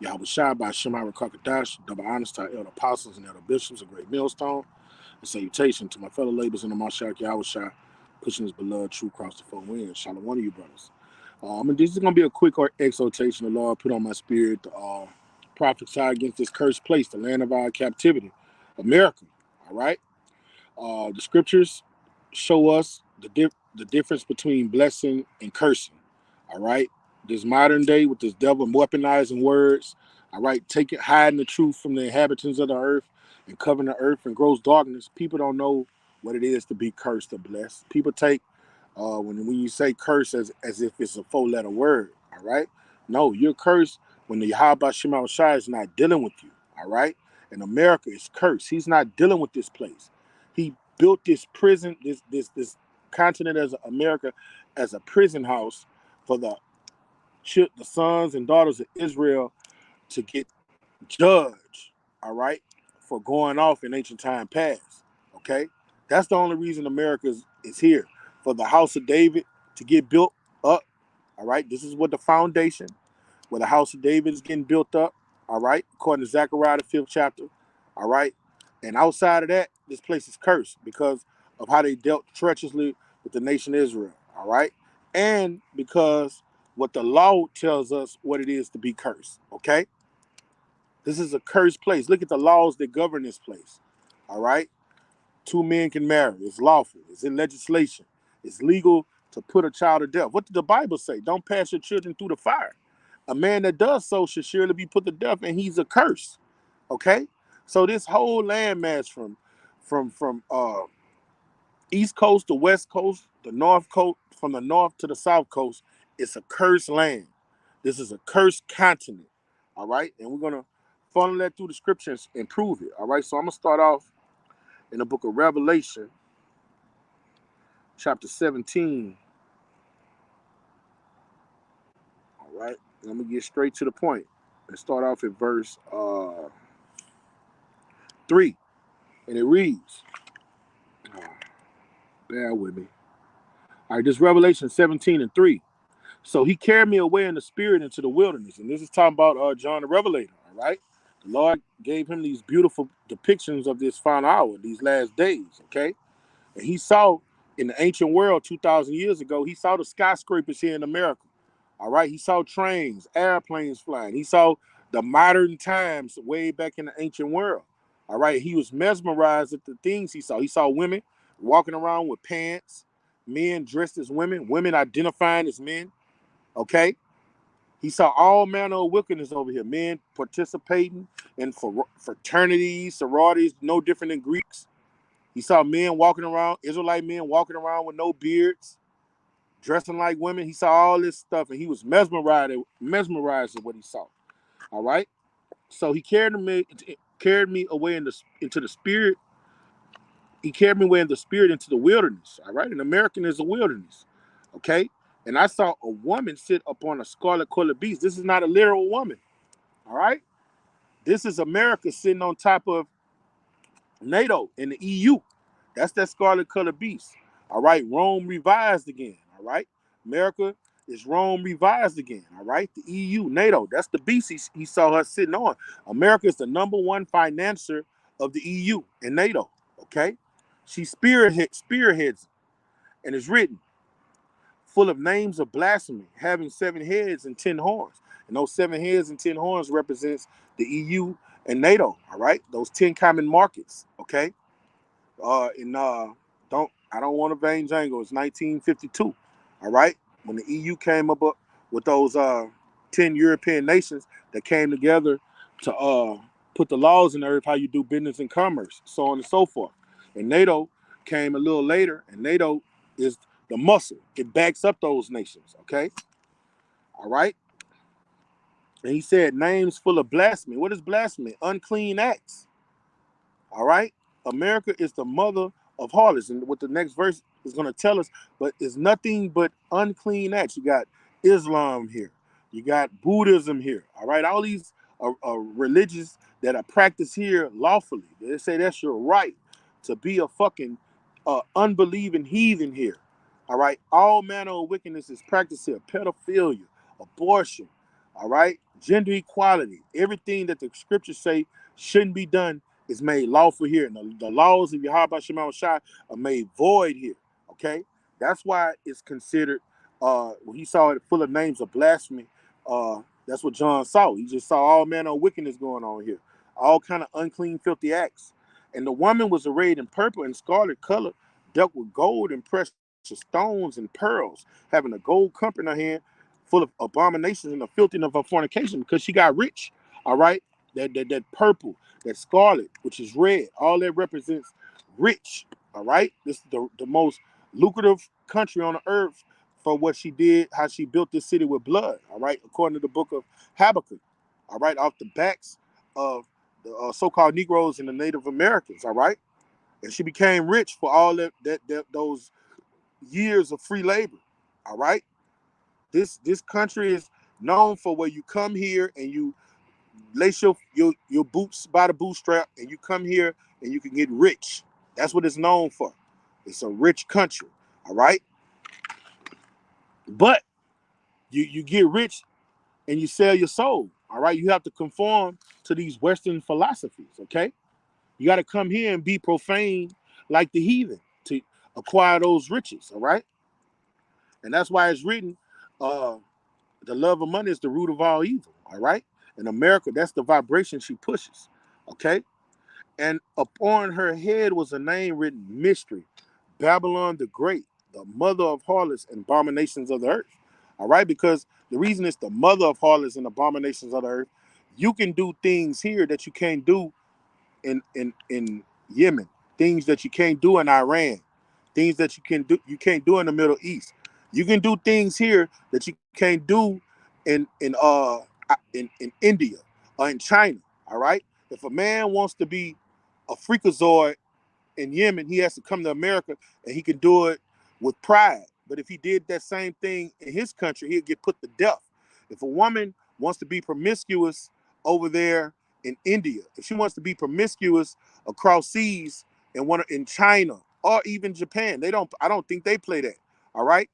Yahweh Shai by Shemai Rakakadash, double honors to our elder apostles and elder bishops, a great millstone, and salutation to my fellow laborers in the Mashak Yahweh Shai, pushing his beloved true cross the four winds. Shalom, one of you brothers. And this is going to be a quick exhortation the Lord put on my spirit to prophesy against this cursed place, the land of our captivity, America. All right? The scriptures show us the difference between blessing and cursing. All right, this modern day with this devil weaponizing words. All right, taking hiding the truth from the inhabitants of the earth and covering the earth in gross darkness. People don't know what it is to be cursed or blessed. People take when you say curse as if it's a four-letter word. All right, no, you're cursed when the Yahweh Shema Shai is not dealing with you. All right, and America is cursed. He's not dealing with this place. He built this prison, this continent as America, as a prison house for the sons and daughters of Israel to get judged. All right, for going off in ancient time past. Okay, that's the only reason America is here, for the house of David to get built up. All right, this is what the foundation where the house of David is getting built up. All right, according to Zechariah the 5th chapter. All right, and outside of that, this place is cursed because of how they dealt treacherously with the nation Israel. All right, and because what the law tells us what it is to be cursed. Okay, this is a cursed place. Look at the laws that govern this place. All right, two men can marry. It's lawful. It's in legislation. It's legal to put a child to death. What did the Bible say? Don't pass your children through the fire. A man that does so should surely be put to death, and he's a curse. Okay, so this whole landmass from east coast to west coast, the north coast, from the north to the south coast, it's a cursed land. This is a cursed continent. All right, and we're gonna funnel that through the scriptures and prove it. All right, so I'm gonna start off in the book of Revelation, chapter 17. All right, and I'm gonna get straight to the point and start off at verse 3, and it reads. Bear with me. All right, this Revelation 17 and 3. So he carried me away in the spirit into the wilderness. And this is talking about John the Revelator. All right. The Lord gave him these beautiful depictions of this final hour, these last days. Okay. And he saw in the ancient world 2,000 years ago, he saw the skyscrapers here in America. All right. He saw trains, airplanes flying. He saw the modern times way back in the ancient world. All right. He was mesmerized at the things he saw. He saw women walking around with pants, men dressed as women, women identifying as men. Okay. He saw all manner of wickedness over here. Men participating in fraternities, sororities, no different than Greeks. He saw men walking around, Israelite men walking around with no beards, dressing like women. He saw all this stuff, and he was mesmerized at what he saw. All right. So he carried me away into the spirit. He carried me away in the spirit into the wilderness. All right. An American is a wilderness. Okay. And I saw a woman sit upon a scarlet colored beast. This is not a literal woman. All right. This is America sitting on top of NATO and the EU. That's that scarlet colored beast. All right. Rome revised again. All right. America is Rome revised again. All right. The EU, NATO. That's the beast he saw her sitting on. America is the number one financier of the EU and NATO. Okay. She spearheads, and it's written, full of names of blasphemy, having 7 heads and 10 horns. And those 7 heads and 10 horns represents the EU and NATO. All right, those 10 common markets. Okay, and I don't want to vain jangle. It's 1952. All right, when the EU came up with those 10 European nations that came together to put the laws in the earth, how you do business and commerce, so on and so forth. And NATO came a little later, and NATO is the muscle. It backs up those nations. Okay, all right. And he said names full of blasphemy. What is blasphemy? Unclean acts. All right. America is the mother of harlots, and what the next verse is going to tell us, but it's nothing but unclean acts. You got Islam here, you got Buddhism here. All right, all these religions that are practiced here lawfully. They say that's your right to be a fucking unbelieving heathen here. All right, all manner of wickedness is practiced here: pedophilia, abortion. All right, gender equality, everything that the scriptures say shouldn't be done is made lawful here, and the laws of Yahweh Shema Shai are made void here. Okay, that's why it's considered. When he saw it full of names of blasphemy, that's what John saw. He just saw all manner of wickedness going on here, all kind of unclean, filthy acts. And the woman was arrayed in purple and scarlet color, dealt with gold and precious stones and pearls, having a gold cup in her hand, full of abominations and the filthiness of her fornication, because she got rich. All right, that purple, that scarlet, which is red, all that represents rich. All right, this is the most lucrative country on the earth for what she did, how she built this city with blood. All right, according to the book of Habakkuk. All right, off the backs of the so-called Negroes and the Native Americans. All right, and she became rich for all those years of free labor. All right, this country is known for where you come here and you lace your boots by the bootstrap and you come here and you can get rich. That's what it's known for. It's a rich country. All right, but you get rich and you sell your soul. All right, you have to conform to these Western philosophies. Okay, you got to come here and be profane like the heathen to acquire those riches. All right, and that's why it's written, uh, the love of money is the root of all evil. All right, in America, that's the vibration she pushes. Okay, and upon her head was a name written, Mystery, Babylon the Great, the mother of harlots and abominations of the earth. All right, because the reason it's the mother of harlots and abominations of the earth, you can do things here that you can't do in Yemen, things that you can't do in Iran, things that you can't do in the Middle East. You can do things here that you can't do in India or in China. All right. If a man wants to be a freakazoid in Yemen, he has to come to America and he can do it with pride. But if he did that same thing in his country, he'd get put to death. If a woman wants to be promiscuous over there in India, if she wants to be promiscuous across seas in China or even Japan, I don't think they play that. All right.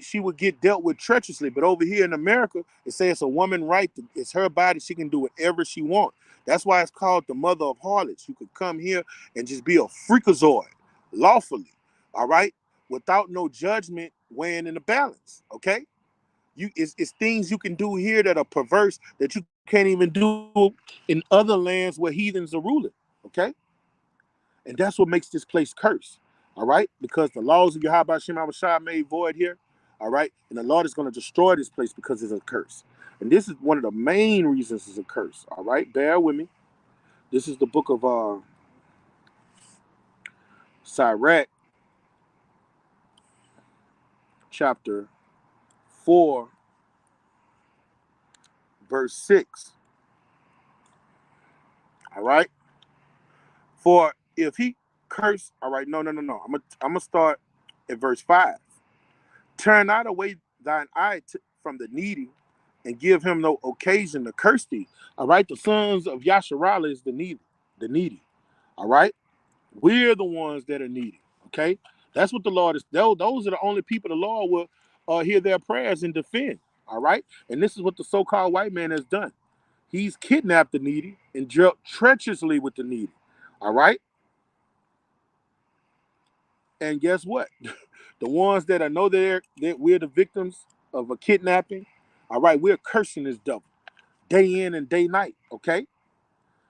She would get dealt with treacherously. But over here in America, it says it's a woman right. It's her body. She can do whatever she wants. That's why it's called the mother of harlots. You could come here and just be a freakazoid lawfully, all right, without no judgment weighing in the balance. Okay, it's things you can do here that are perverse that you can't even do in other lands where heathens are ruling. Okay, and that's what makes this place cursed. All right, because the laws of Yahweh Shem Shah made void here. All right, and the Lord is going to destroy this place because it's a curse. And this is one of the main reasons it's a curse. All right, bear with me. This is the book of Sirach, chapter 4, verse 6. All right, for if he curse, all right, no. I'm gonna start at verse 5. Turn not away thine eye from the needy, and give him no occasion to curse thee. All right, the sons of Yasharala is the needy, the needy. All right, we're the ones that are needy. Okay, that's what the Lord is. Those are the only people the Lord will hear their prayers and defend. All right, and this is what the so-called white man has done. He's kidnapped the needy and dealt treacherously with the needy. All right, and guess what? The ones that I know that we're the victims of a kidnapping. All right, we're cursing this devil day in and day night. Okay,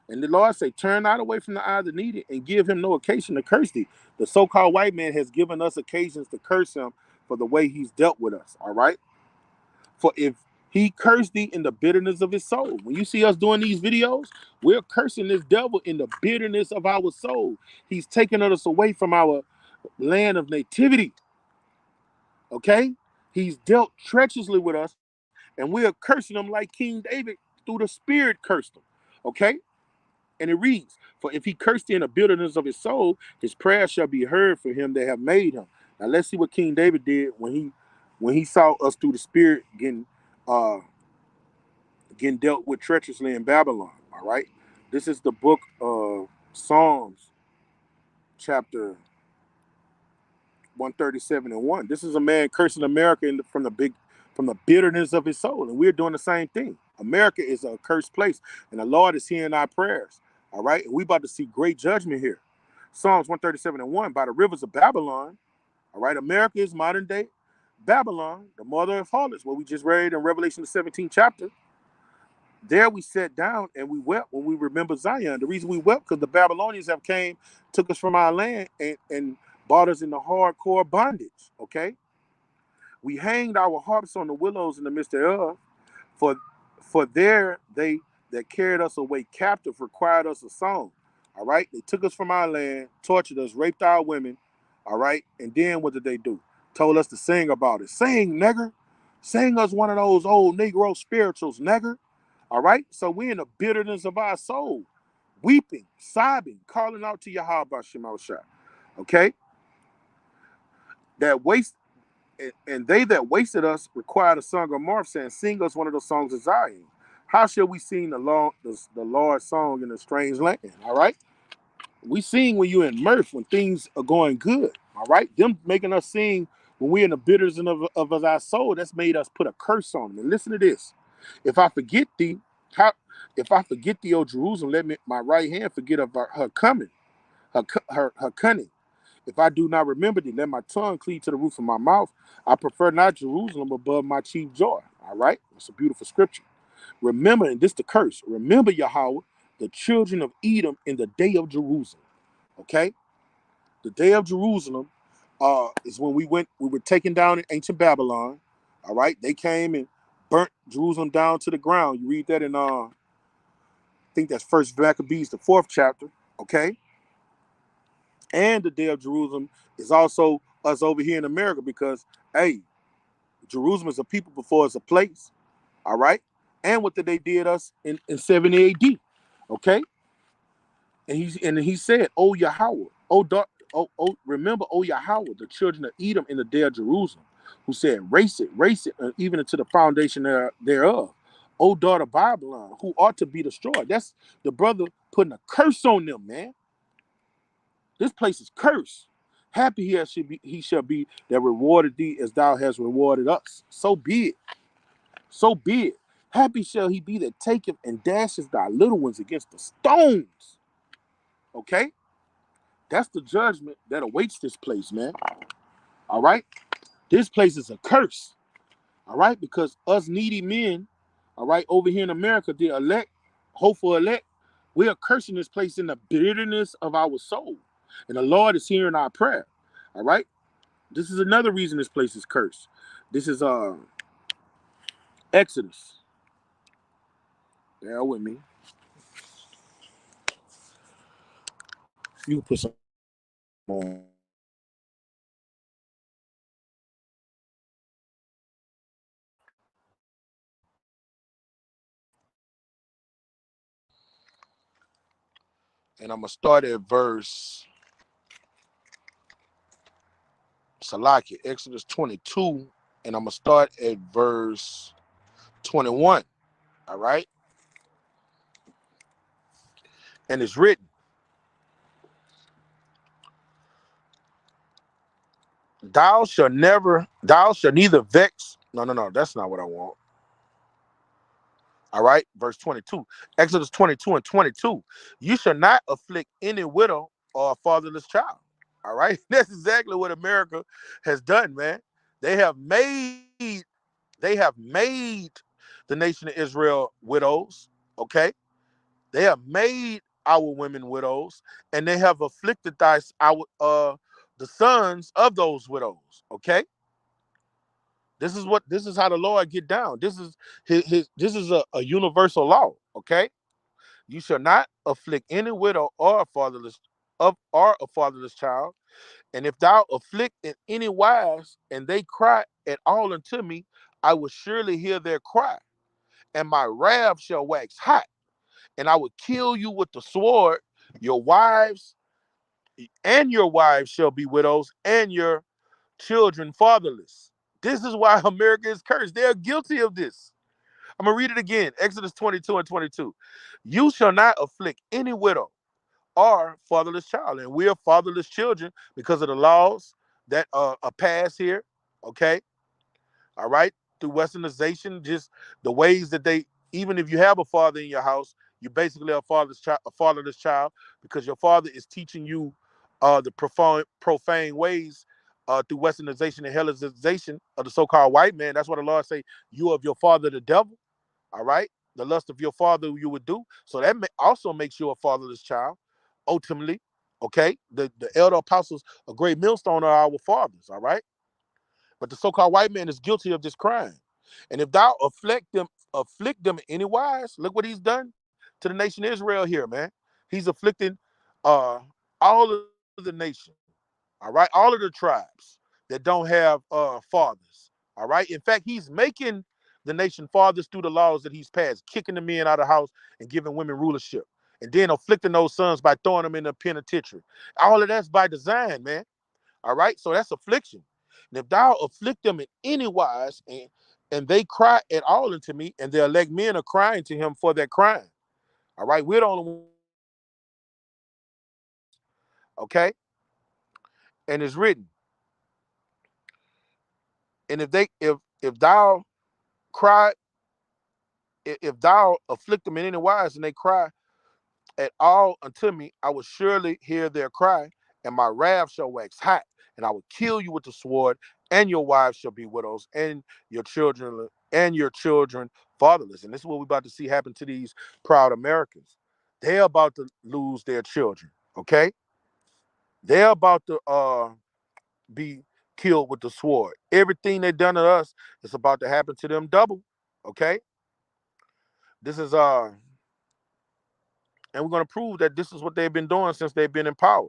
and the Lord say, turn not away from the eye of the needy and give him no occasion to curse thee. The so-called white man has given us occasions to curse him for the way he's dealt with us. All right, for if he cursed thee in the bitterness of his soul. When you see us doing these videos, we're cursing this devil in the bitterness of our soul. He's taking us away from our land of nativity. Okay? He's dealt treacherously with us, and we are cursing him like King David through the Spirit cursed him. Okay? And it reads, for if he cursed in the bitterness of his soul, his prayer shall be heard for him that have made him. Now let's see what King David did when he saw us through the Spirit getting dealt with treacherously in Babylon. All right. This is the book of Psalms, chapter 137 and 1. This is a man cursing America from the bitterness of his soul. And we're doing the same thing. America is a cursed place, and the Lord is hearing our prayers. All right. And we about to see great judgment here. Psalms 137:1, by the rivers of Babylon. All right. America is modern day Babylon, the mother of harlots, what we just read in Revelation the 17th chapter. There we sat down and we wept when we remember Zion. The reason we wept because the Babylonians have came, took us from our land, and brought us into hardcore bondage. Okay. We hanged our harps on the willows in the midst thereof, for there they that carried us away captive required us a song. All right. They took us from our land, tortured us, raped our women. All right. And then what did they do? Told us to sing about it. Sing, nigger. Sing us one of those old Negro spirituals, nigger. All right. So we in the bitterness of our soul, weeping, sobbing, calling out to Yahweh Shemashah. Okay. That waste and they that wasted us required a song of Marv, saying, sing us one of those songs of Zion. How shall we sing the Lord's song in a strange land? All right. We sing when you're in mirth, when things are going good. All right. Them making us sing when we're in the bitterness of our soul, that's made us put a curse on them. And listen to this. If I forget thee, how if I forget thee, O Jerusalem, let me my right hand forget of her coming, her cunning. If I do not remember thee, let my tongue cleave to the roof of my mouth. I prefer not Jerusalem above my chief joy. All right. It's a beautiful scripture. Remember, and this the curse. Remember, Yahweh, the children of Edom in the day of Jerusalem. Okay. The day of Jerusalem is when we were taken down in ancient Babylon. All right. They came and burnt Jerusalem down to the ground. You read that in I think that's First Maccabees, the 4th chapter. Okay. And the day of Jerusalem is also us over here in America because, hey, Jerusalem is a people before it's a place. All right. And what did they did us in 70 AD? Okay. And he said, oh Yahweh, remember, oh Yahweh, the children of Edom in the day of Jerusalem, who said, race it, even into the foundation thereof. O daughter Babylon, who ought to be destroyed. That's the brother putting a curse on them, man. This place is cursed. Happy he shall be that rewarded thee as thou hast rewarded us. So be it. So be it. Happy shall he be that taketh and dashes thy little ones against the stones. Okay? That's the judgment that awaits this place, man. All right? This place is a curse. All right? Because us needy men, all right, over here in America, the elect, hopeful elect, we are cursing this place in the bitterness of our soul. And the Lord is hearing our prayer. All right? This is another reason this place is cursed. This is Exodus. Bear with me. You can put some on. And I'm going to start at verse Salaki, Exodus 22. And I'm going to start at verse 21. All right? And it's written, thou shalt neither vex. No, that's not what I want. All right, verse 22. Exodus 22 and 22. You shall not afflict any widow or a fatherless child. All right, that's exactly what America has done, man. They have made they have made the nation of Israel widows. Okay, they have made our women widows, and they have afflicted the sons of those widows. Okay, this is how the Lord get down. This is this is a universal law. Okay, you shall not afflict any widow or a fatherless child. And if thou afflict in any wise, and they cry at all unto me, I will surely hear their cry, and my wrath shall wax hot, and I will kill you with the sword. Your wives your wives shall be widows, and your children fatherless. This is why America is cursed. They are guilty of this. I'm going to read it again. Exodus 22 and 22. You shall not afflict any widow or fatherless child. And we are fatherless children because of the laws that are passed here. Okay. All right. through westernization, just the ways that they, even if you have a father in your house, you're basically a fatherless child, because your father is teaching you the profane ways through westernization and Hellenization of the so-called white man. That's what the Lord say, you of your father the devil, all right? The lust of your father you would do. So that also makes you a fatherless child, ultimately, okay? The elder apostles, a great millstone, are our fathers, all right? But the so-called white man is guilty of this crime. And if thou afflict them in any wise, look what he's done to the nation of Israel here, man. He's afflicting all of the nation, all right, all of the tribes that don't have fathers, all right. In fact, he's making the nation fathers through the laws that he's passed, kicking the men out of the house and giving women rulership, and then afflicting those sons by throwing them in the penitentiary. All of that's by design, man. All right, so that's affliction. And if thou afflict them in any wise, and they cry at all unto me, and the elect men are crying to him for their crime. All right, we're the only one, okay? And it's written. And if thou cry, if thou afflict them in any wise, and they cry at all unto me, I will surely hear their cry, and my wrath shall wax hot, and I will kill you with the sword, and your wives shall be widows, and your children fatherless. And this is what we're about to see happen to these proud Americans. They're about to lose their children. Okay, they're about to be killed with the sword. Everything they done to us is about to happen to them double. Okay, this is and we're gonna prove that this is what they've been doing since they've been in power.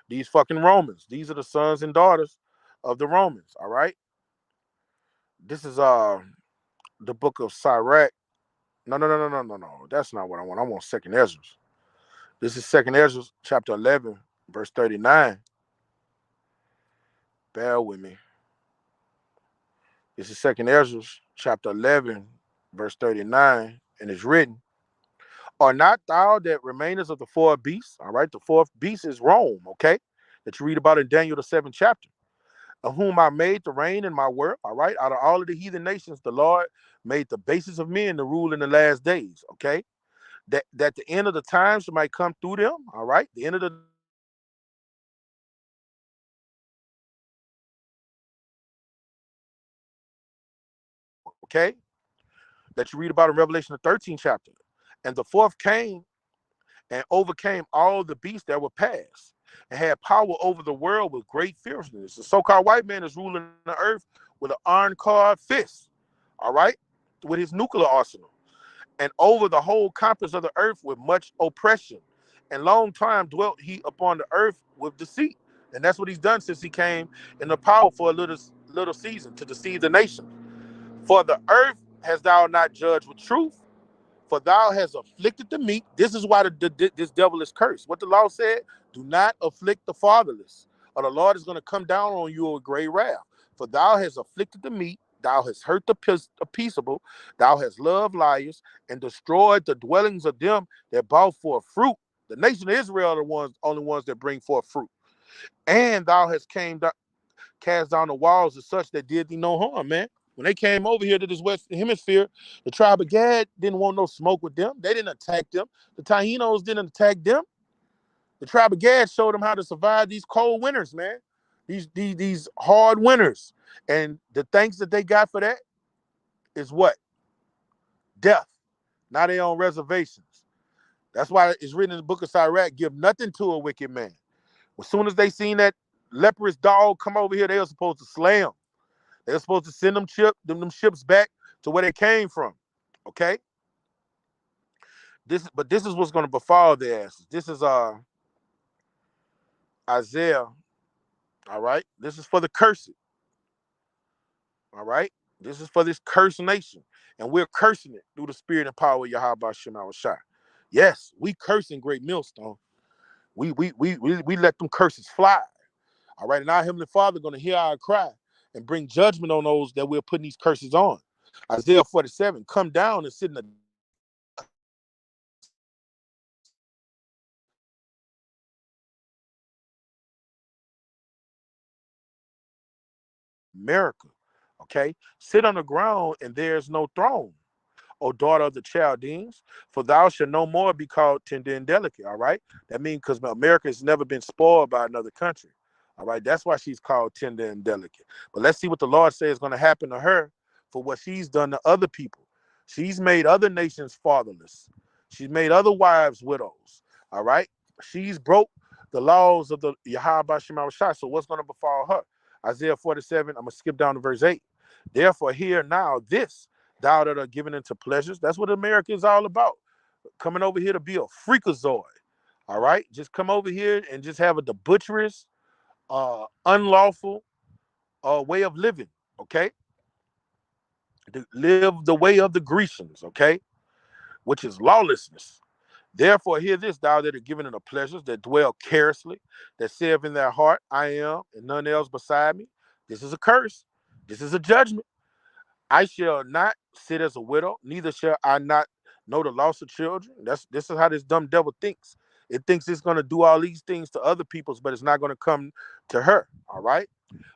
These fucking Romans. These are the sons and daughters of the Romans. All right. This is the book of Sirach. No. That's not what I want. I want Second Ezra. This is Second Ezra, chapter 11, verse 39. Bear with me. This is Second Ezra, chapter 11, verse 39, and it's written, "Are not thou that remainest of the four beasts?" All right, the fourth beast is Rome. Okay, that you read about in Daniel the seventh chapter. "Of whom I made the reign in my world." All right, out of all of the heathen nations, the Lord made the basis of men to rule in the last days. Okay, that the end of the times might come through them. All right, the end of the okay, that you read about in Revelation the 13th chapter. "And the fourth came and overcame all the beasts that were past, and had power over the world with great fierceness." The so-called white man is ruling the earth with an iron-clawed fist, all right, with his nuclear arsenal, and over the whole compass of the earth with much oppression. And long time dwelt he upon the earth with deceit. And that's what he's done since he came in the power for a little season, to deceive the nation. "For the earth has thou not judged with truth, for thou hast afflicted the meek." This is why this devil is cursed. What the law said: do not afflict the fatherless, or the Lord is going to come down on you with great wrath. "For thou hast afflicted the meek, thou hast hurt the peaceable, thou hast loved liars, and destroyed the dwellings of them that brought forth fruit." The nation of Israel are the only ones that bring forth fruit. "And thou hast cast down the walls of such that did thee no harm," man. When they came over here to this Western Hemisphere, the tribe of Gad didn't want no smoke with them. They didn't attack them. The Taínos didn't attack them. The tribe of Gad showed them how to survive these cold winters, man. These hard winters. And the thanks that they got for that is what? Death. Now they on reservations. That's why it's written in the book of Sirach, "Give nothing to a wicked man." As soon as they seen that leprous dog come over here, they were supposed to slay him. They're supposed to send them ships back to where they came from. Okay? This is what's gonna befall their asses. This is Isaiah. All right. This is for the cursed. All right. This is for this cursed nation. And we're cursing it through the spirit and power of Yahweh Shem Shai. Yes, we cursing Great Millstone. We let them curses fly. All right. And our Heavenly Father gonna hear our cry and bring judgment on those that we're putting these curses on. Isaiah 47, "Come down and sit in the America." Okay? Sit on the ground, and there is no throne, O daughter of the Chaldeans, for thou shalt no more be called tender and delicate. All right, that means because America has never been spoiled by another country. All right, that's why she's called tender and delicate. But let's see what the Lord says is going to happen to her for what she's done to other people. She's made other nations fatherless. She's made other wives widows. All right, she's broke the laws of the Yahweh Shema Shai. So what's going to befall her? Isaiah 47. I'm gonna skip down to verse 8. Therefore, hear now this, thou that are given into pleasures. That's what America is all about. Coming over here to be a freakazoid. All right. Just come over here and just have a debaucherous, unlawful way of living. Okay. To live the way of the Grecians. Okay. Which is lawlessness. Therefore, hear this, thou that are given into pleasures, that dwell carelessly, that say in their heart, I am, and none else beside me. This is a curse. This is a judgment. I shall not sit as a widow, neither shall I not know the loss of children. This is how this dumb devil thinks. It thinks it's gonna do all these things to other people's, but it's not gonna come to her. All right.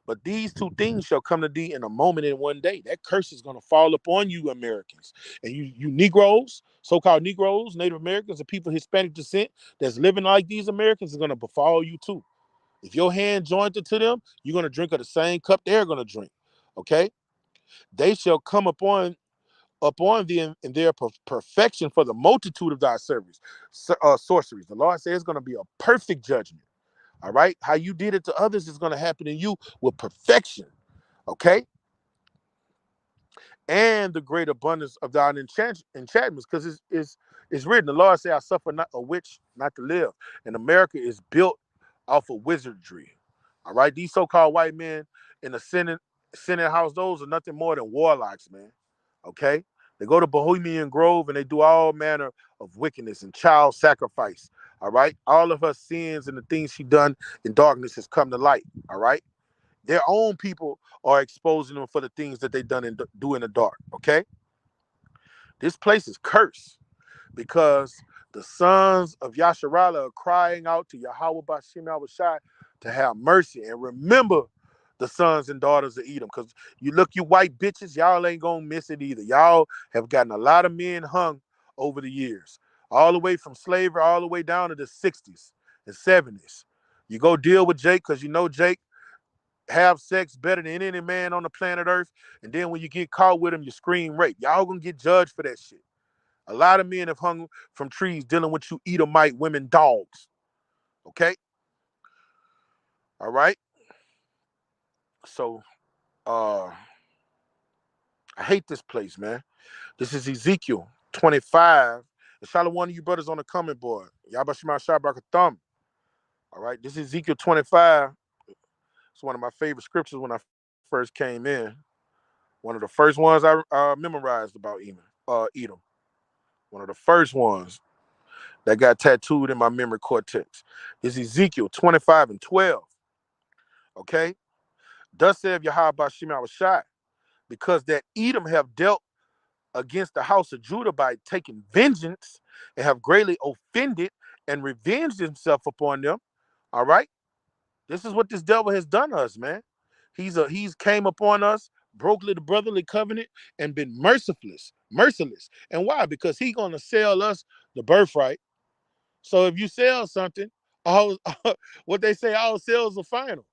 But these two things shall come to thee in a moment in one day. That curse is gonna fall upon you, Americans. And you Negroes, so-called Negroes, Native Americans, and people of Hispanic descent that's living like these Americans is gonna befall you too. If your hand joined to them, you're gonna drink of the same cup they're gonna drink. Okay. They shall come upon thee in their perfection for the multitude of thy service, sorceries. The Lord says it's going to be a perfect judgment. All right, how you did it to others is going to happen to you with perfection. Okay, and the great abundance of thine enchantments, because it's written. The Lord said, "I suffer not a witch not to live," and America is built off of wizardry. All right, these so-called white men in the Senate House, those are nothing more than warlocks, man. Okay, they go to Bohemian Grove and they do all manner of wickedness and child sacrifice. All right, all of her sins and the things she done in darkness has come to light. All right, their own people are exposing them for the things that they done and do in the dark. Okay, this place is cursed because the sons of Yasharala are crying out to Yahweh Bashim Shai to have mercy and remember the sons and daughters of Edom. Because you look, you white bitches, y'all ain't gonna miss it either. Y'all have gotten a lot of men hung over the years, all the way from slavery, all the way down to the 60s and 70s. You go deal with Jake because you know Jake have sex better than any man on the planet Earth. And then when you get caught with him, you scream rape. Y'all gonna get judged for that shit. A lot of men have hung from trees dealing with you Edomite women dogs. Okay? All right. So I hate this place, man. This is Ezekiel 25. And shout out one of you brothers on the comment board. Yabashima Shabrak Thumb. All right. This is Ezekiel 25. It's one of my favorite scriptures when I first came in. One of the first ones I memorized about Edom. One of the first ones that got tattooed in my memory cortex. Is Ezekiel 25 and 12. Okay? Thus saith Yahweh Bashim Shai, because that Edom have dealt against the house of Judah by taking vengeance and have greatly offended and revenged himself upon them. All right? This is what this devil has done to us, man. He's came upon us, broke the brotherly covenant, and been merciless. And why? Because he's gonna sell us the birthright. So if you sell something, all what they say, all sales are final.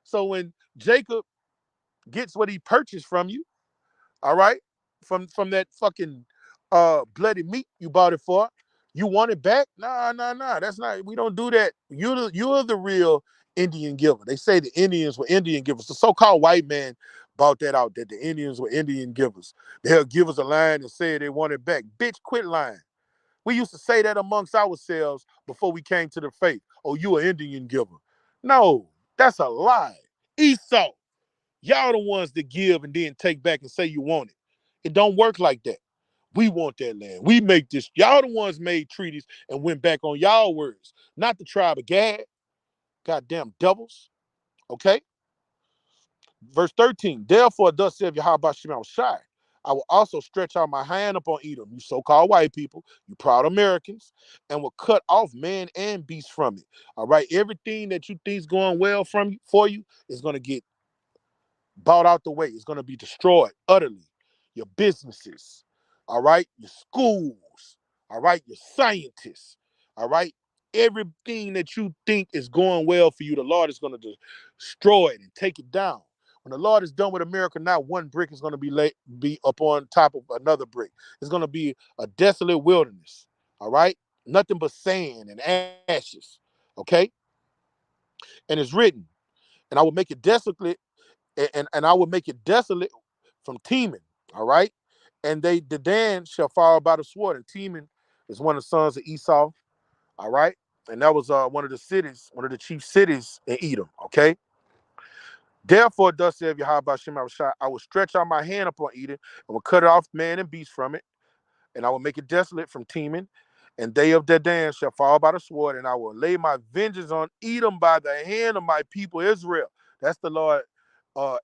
So when Jacob gets what he purchased from you, all right, from that fucking bloody meat you bought it for, you want it back? Nah. That's not. We don't do that. You're the real Indian giver. They say the Indians were Indian givers. The so-called white man bought that out that the Indians were Indian givers. They'll give us a line and say they want it back. Bitch, quit lying. We used to say that amongst ourselves before we came to the faith. Oh, you an Indian giver. No, that's a lie. Esau, y'all the ones that give and then take back and say you want it. It don't work like that. We want that land. We make this. Y'all the ones made treaties and went back on y'all words, not the tribe of Gad. Goddamn devils. Okay? Verse 13. Therefore, thus saith Yahweh Shema Shai, I will also stretch out my hand upon Edom, you so-called white people, you proud Americans, and will cut off man and beast from it. All right, everything that you think's going well for you is going to get bought out the way. It's going to be destroyed utterly. Your businesses, all right? Your schools, all right? Your scientists, all right? Everything that you think is going well for you, the Lord is going to destroy it and take it down. When the Lord is done with America, not one brick is going to be up on top of another brick. It's going to be a desolate wilderness, all right? Nothing but sand and ashes, okay? And it's written, and I will make it desolate, and I will make it desolate from Teman, all right? And Dedan shall fall by the sword, and Teman is one of the sons of Esau, all right? And that was one of the cities, one of the chief cities in Edom, okay? Therefore, thus saith Yahweh Shem Shai, I will stretch out my hand upon Edom, and will cut off man and beast from it, and I will make it desolate from Teman, and they of Dedan shall fall by the sword, and I will lay my vengeance on Edom by the hand of my people Israel. That's the Lord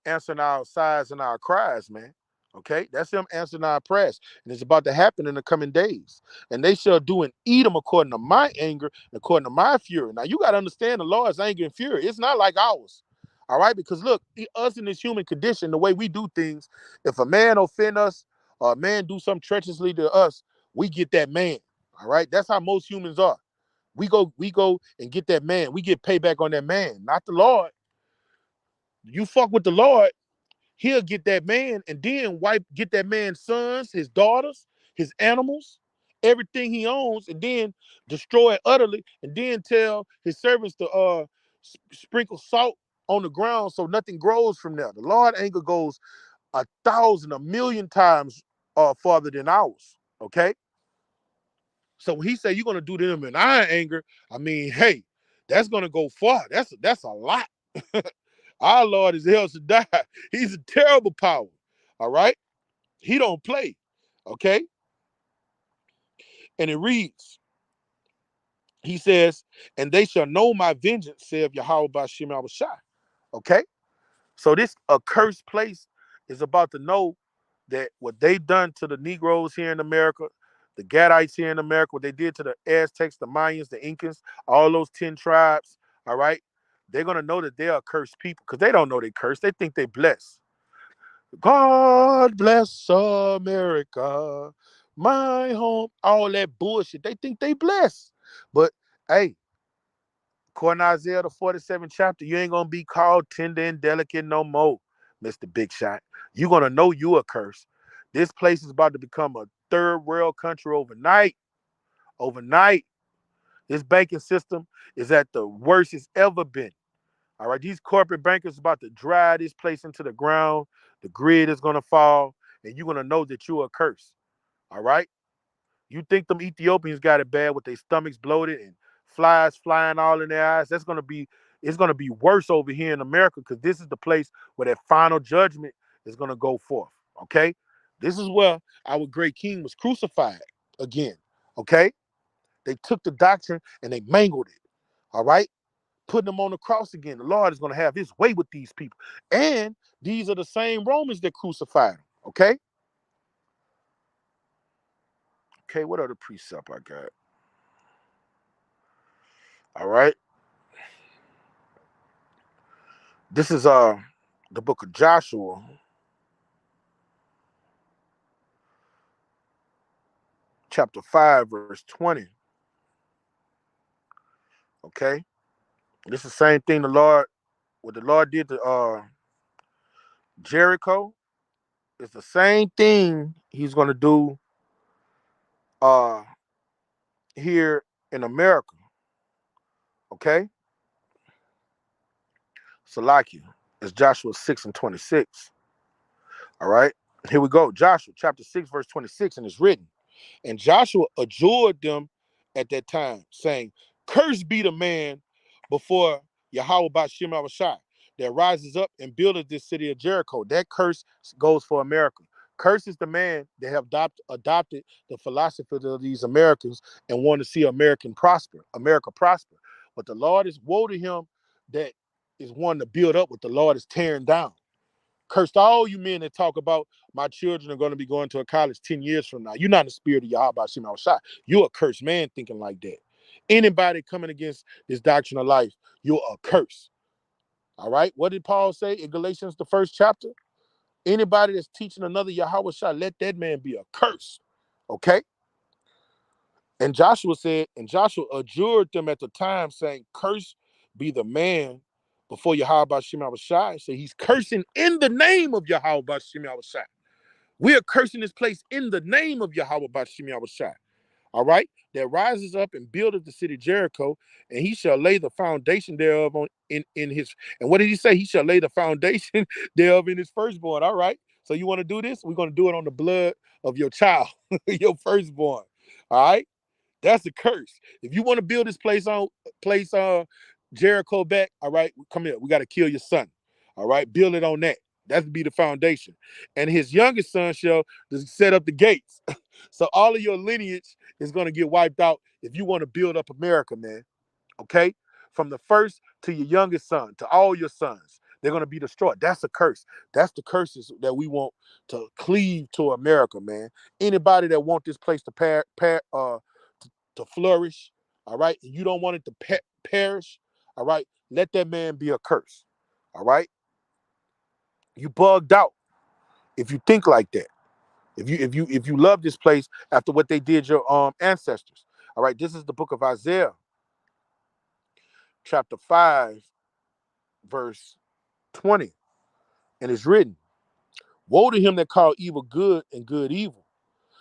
answering our sighs and our cries, man. Okay, that's him answering our prayers, and it's about to happen in the coming days. And they shall do in Edom according to my anger and according to my fury. Now you got to understand the Lord's anger and fury. It's not like ours. All right, because look, us in this human condition, the way we do things, if a man offend us or a man do something treacherously to us, we get that man. All right, that's how most humans are. We go and get that man. We get payback on that man, not the Lord. You fuck with the Lord, he'll get that man and then get that man's sons, his daughters, his animals, everything he owns, and then destroy it utterly, and then tell his servants to sprinkle salt on the ground so nothing grows from there. The Lord anger goes 1,000, 1,000,000 times farther than ours. Okay, so when he say you're gonna do them in iron anger, I mean, hey, that's gonna go far. That's a lot. Our Lord is El Shaddai. He's a terrible power. All right. He don't play. Okay. And it reads, he says, and they shall know my vengeance, saith Yahweh Bashem Shai. Okay. So this accursed place is about to know that what they've done to the Negroes here in America, the Gadites here in America, what they did to the Aztecs, the Mayans, the Incans, all those 10 tribes, all right, they're going to know that they're a cursed people because they don't know they cursed. They think they blessed. God bless America, my home, all that bullshit. They think they blessed. But, hey, according to Isaiah, the 47th chapter, you ain't going to be called tender and delicate no more, Mr. Big Shot. You're going to know you a curse. This place is about to become a third world country overnight. Overnight. This banking system is at the worst it's ever been. All right, these corporate bankers about to drive this place into the ground. The grid is going to fall, and you're going to know that you're a curse. All right? You think them Ethiopians got it bad with their stomachs bloated and flies flying all in their eyes. It's going to be worse over here in America because this is the place where that final judgment is going to go forth. Okay? This is where our great king was crucified again. Okay? They took the doctrine and they mangled it. All right? Putting them on the cross again. The Lord is going to have his way with these people. And these are the same Romans that crucified him. Okay? Okay, what other precept I got? All right. This is the book of Joshua. Chapter 5, verse 20. Okay? This is the same thing what the Lord did to Jericho. It's the same thing he's going to do uh here in America. Okay? Salakia. It's Joshua 6 and 26. All right? Here we go. Joshua chapter 6, verse 26, and it's written. And Joshua adjured them at that time, saying, cursed be the man before Yahweh Bashem Shai that rises up and buildeth this city of Jericho. That curse goes for America. Curse is the man that have adopted the philosophy of these Americans and want to see America prosper. But the Lord is woe to him that is wanting to build up what the Lord is tearing down. Cursed all you men that talk about my children are going to be going to a college 10 years from now. You're not in the spirit of Yahweh Shema Shai. You're a cursed man thinking like that. Anybody coming against this doctrine of life, you're a curse. All right. What did Paul say in Galatians, the 1st chapter? Anybody that's teaching another Yahweh Shai, let that man be a curse. Okay. And Joshua said, and Joshua adjured them at the time, saying, curse be the man before Yahweh Bashim Shai. So he's cursing in the name of Yahweh Bashim Shai. We are cursing this place in the name of Yahweh Bashim Shai. All right, that rises up and buildeth the city Jericho, and he shall lay the foundation thereof in his. And what did he say? He shall lay the foundation thereof in his firstborn. All right. So you want to do this? We're going to do it on the blood of your child, your firstborn. All right. That's a curse. If you want to build this place Jericho back, all right, come here. We got to kill your son. All right, build it on that. That's be the foundation. And his youngest son shall set up the gates. So all of your lineage is going to get wiped out if you want to build up America, man. Okay? From the first to your youngest son, to all your sons, they're going to be destroyed. That's a curse. That's the curses that we want to cleave to America, man. Anybody that want this place to flourish, all right, and you don't want it to perish, all right, let that man be a curse, all right. You bugged out if you think like that. If you love this place after what they did your ancestors, all right. This is the book of Isaiah, chapter 5, verse 20, and it's written, "Woe to him that call evil good and good evil,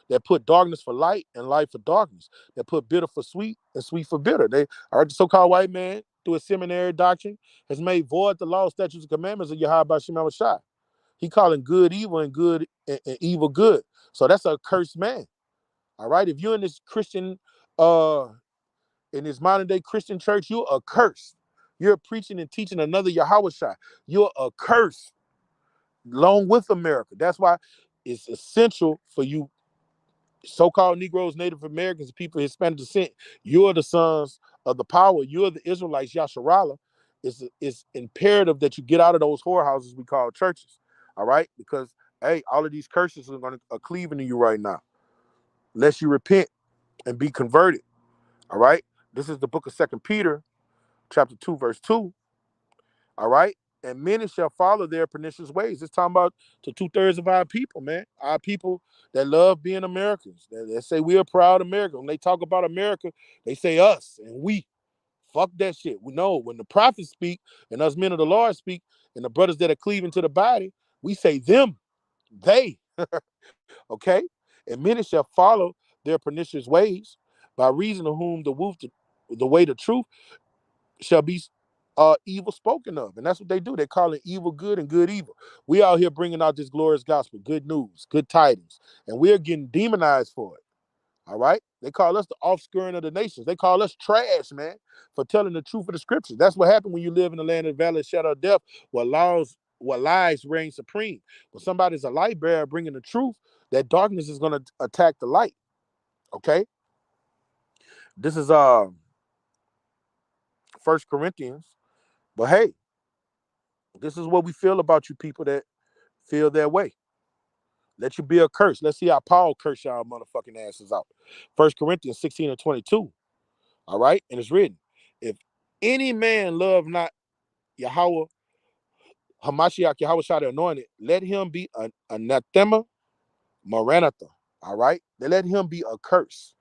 that put darkness for light and light for darkness, that put bitter for sweet and sweet for bitter." They are the so-called white man through a seminary doctrine has made void the law, statutes, and commandments of Yahweh Bashim Shai. He calling good evil and good and evil good. So that's a cursed man. All right. If you're in this Christian, in this modern day Christian church, you're a curse. You're preaching and teaching another Yahweh Shai. You're a curse along with America. That's why it's essential for you so-called Negroes, Native Americans, people of Hispanic descent. You're the sons of the power. You're the Israelites, Yasharallah. It's imperative that you get out of those whorehouses we call churches. All right? Because, hey, all of these curses are cleaving to you right now. Unless you repent and be converted. All right? This is the book of 2 Peter, chapter 2, verse 2. All right? And many shall follow their pernicious ways. It's talking about the 2/3 of our people, man. Our people that love being Americans. They say we are proud America. When they talk about America, they say us and we. Fuck that shit. We know when the prophets speak and us men of the Lord speak and the brothers that are cleaving to the body, we say them, they. Okay? And many shall follow their pernicious ways, by reason of whom the way to truth shall be evil spoken of. And that's what they do. They call it evil good and good evil. We out here bringing out this glorious gospel, good news, good tidings, and we're getting demonized for it. All right? They call us the offscouring of the nations. They call us trash, man, for telling the truth of the scriptures. That's what happened when you live in the land of the valley of shadow of death, where lies reign supreme. When somebody's a light bearer bringing the truth, that darkness is going to attack the light. Okay? This is 1 Corinthians. But hey, this is what we feel about you people that feel that way. Let you be a curse. Let's see how Paul curse y'all motherfucking asses out. 1 Corinthians 16 and 22. All right? And it's written, if any man love not Yahweh, Hamashiach Yahweh Shai the anointed, let him be an anathema maranatha. All right? They let him be a curse.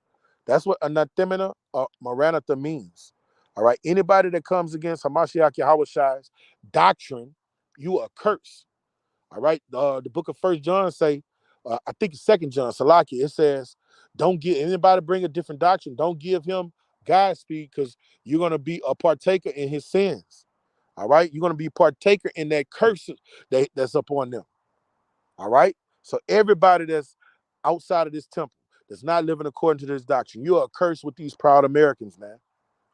That's what anathema maranatha means. All right? Anybody that comes against Hamashiach Yahweh Shai's doctrine, you a curse. All right. The book of 1 John say, I think it's 2 John, Salaki, it says, don't give anybody bring a different doctrine. Don't give him Godspeed, because you're going to be a partaker in his sins. All right. You're going to be a partaker in that curse that's upon them. All right. So everybody that's outside of this temple, that's not living according to this doctrine, you are cursed with these proud Americans, man.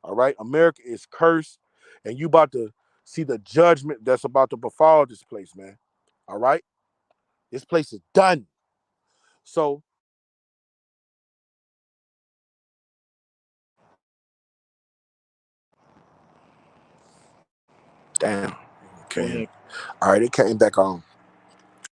All right. America is cursed, and you about to see the judgment that's about to befall this place, man. All right. This place is done. So, damn. Okay. All right, it came back on.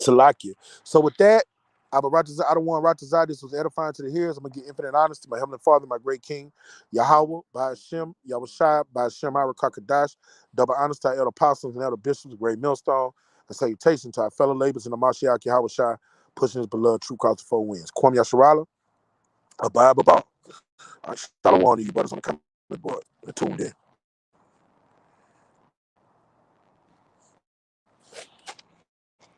Salakia. So with that, Abba Ratazah, I don't want Ratazah. This was edifying to the hearers. I'm going to give infinite honesty to my Heavenly Father, my great King, Yahweh, by Hashem, Yahushua, by Hashem, Ira Kakadash, double honesty to our elder apostles and elder bishops, great millstone, and salutation to our fellow laborers in the Mashiach Yahushua, pushing his beloved true cross the four winds. Kwam Yasharala, Abba Baba. Shalom to you brothers on the comment board. Tuned in.